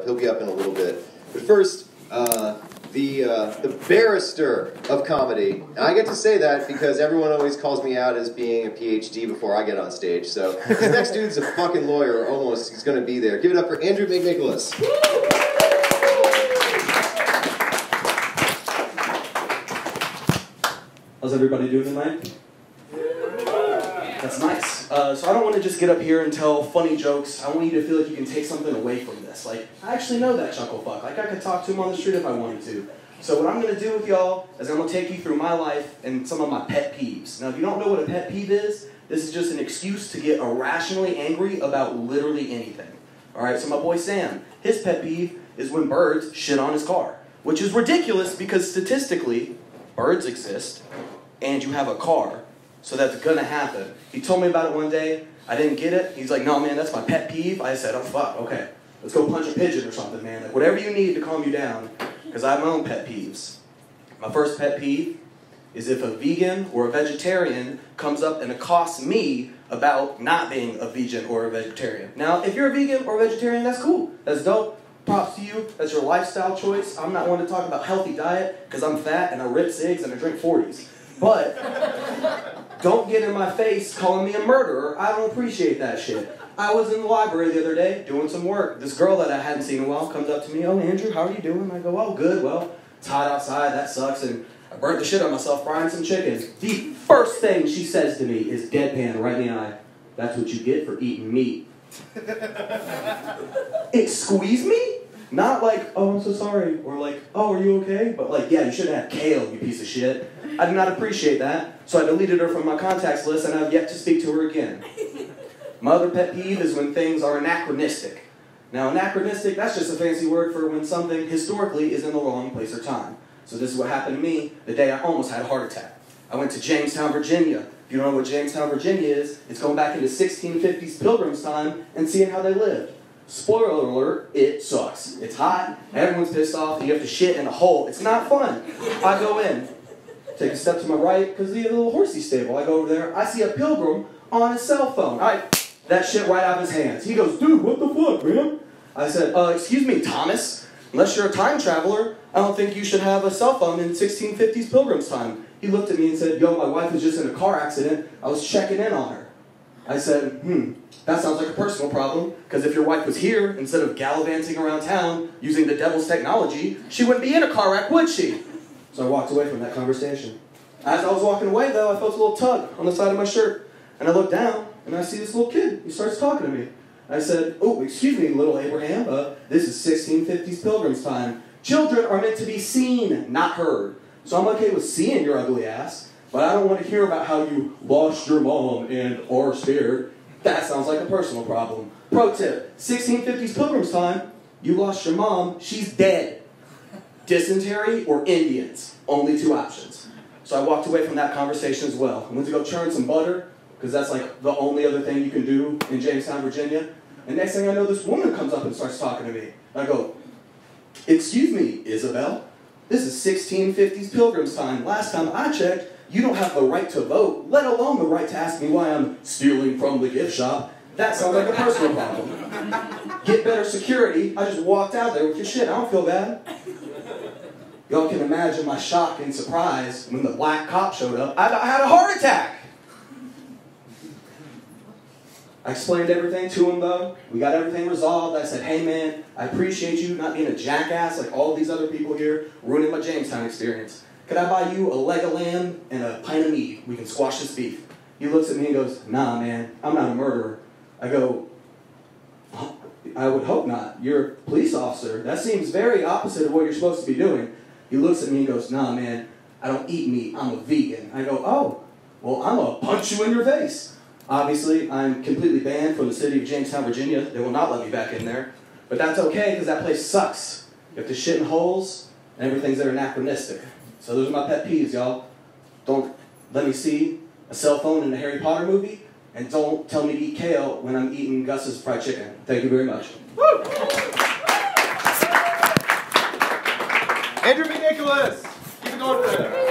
He'll be up in a little bit. But first, the barrister of comedy. And I get to say that because everyone always calls me out as being a PhD before I get on stage. So this next dude's a fucking lawyer, or almost. He's going to be there. Give it up for Andrew McNicholas. How's everybody doing tonight? That's nice. So I don't want to just get up here and tell funny jokes. I want you to feel like you can take something away from this. Like, I actually know that chuckle fuck. Like, I could talk to him on the street if I wanted to. So what I'm going to do with y'all is I'm going to take you through my life and some of my pet peeves. Now, if you don't know what a pet peeve is, this is just an excuse to get irrationally angry about literally anything. Alright, so my boy Sam, his pet peeve is when birds shit on his car. Which is ridiculous because statistically, birds exist, and you have a car. So that's gonna happen. He told me about it one day. I didn't get it. He's like, no, man, that's my pet peeve. I said, oh, fuck, okay. Let's go punch a pigeon or something, man. Like, whatever you need to calm you down, because I have my own pet peeves. My first pet peeve is if a vegan or a vegetarian comes up and accosts me about not being a vegan or a vegetarian. Now, if you're a vegan or a vegetarian, that's cool. That's dope. Props to you. That's your lifestyle choice. I'm not one to talk about healthy diet, because I'm fat and I rip cigs and I drink 40s. But don't get in my face calling me a murderer. I don't appreciate that shit. I was in the library the other day doing some work. This girl that I hadn't seen in a while comes up to me, oh, Andrew, how are you doing? I go, oh, good. Well, it's hot outside. That sucks. And I burnt the shit on myself frying some chicken. The first thing she says to me is deadpan right in the eye. That's what you get for eating meat. It squeezed me? Not like, oh, I'm so sorry, or like, oh, are you okay? But like, yeah, you should have had kale, you piece of shit. I did not appreciate that, so I deleted her from my contacts list, and I've yet to speak to her again. My other pet peeve is when things are anachronistic. Now, anachronistic, that's just a fancy word for when something historically is in the wrong place or time. So this is what happened to me the day I almost had a heart attack. I went to Jamestown, Virginia. If you don't know what Jamestown, Virginia is, it's going back into 1650s Pilgrims time and seeing how they lived. Spoiler alert, it sucks. It's hot, everyone's pissed off, and you have to shit in a hole. It's not fun. I go in, take a step to my right, because the little horsey stable, I go over there, I see a pilgrim on his cell phone. That shit right out of his hands. He goes, dude, what the fuck, man? I said, excuse me, Thomas, unless you're a time traveler, I don't think you should have a cell phone in 1650s Pilgrims time. He looked at me and said, yo, my wife was just in a car accident, I was checking in on her. I said, that sounds like a personal problem, because if your wife was here, instead of gallivanting around town using the devil's technology, she wouldn't be in a car wreck, would she? So I walked away from that conversation. As I was walking away, though, I felt a little tug on the side of my shirt, and I looked down, and I see this little kid. He starts talking to me. I said, oh, excuse me, little Abraham, this is 1650s Pilgrims time. Children are meant to be seen, not heard. So I'm okay with seeing your ugly ass, but I don't want to hear about how you lost your mom and are scared. That sounds like a personal problem. Pro tip, 1650s Pilgrims time, you lost your mom, she's dead. Dysentery or Indians, only two options. So I walked away from that conversation as well. I went to go churn some butter, because that's like the only other thing you can do in Jamestown, Virginia. And next thing I know, this woman comes up and starts talking to me. I go, excuse me, Isabel, this is 1650s Pilgrims time. Last time I checked, you don't have the right to vote, let alone the right to ask me why I'm stealing from the gift shop. That sounds like a personal problem. Get better security. I just walked out there with your shit. I don't feel bad. Y'all can imagine my shock and surprise when the black cop showed up. I had a heart attack. I explained everything to him, though. We got everything resolved. I said, hey, man, I appreciate you not being a jackass like all these other people here, ruining my Jamestown experience. Could I buy you a leg of lamb and a pint of meat? We can squash this beef. He looks at me and goes, nah, man, I'm not a murderer. I go, I would hope not. You're a police officer. That seems very opposite of what you're supposed to be doing. He looks at me and goes, nah, man, I don't eat meat. I'm a vegan. I go, oh, well, I'm going to punch you in your face. Obviously, I'm completely banned from the city of Jamestown, Virginia. They will not let me back in there. But that's okay, because that place sucks. You have to shit in holes, and everything's there anachronistic. So those are my pet peeves, y'all. Don't let me see a cell phone in a Harry Potter movie, and don't tell me to eat kale when I'm eating Gus's fried chicken. Thank you very much. Woo! Andrew McNicholas! Keep it going for him.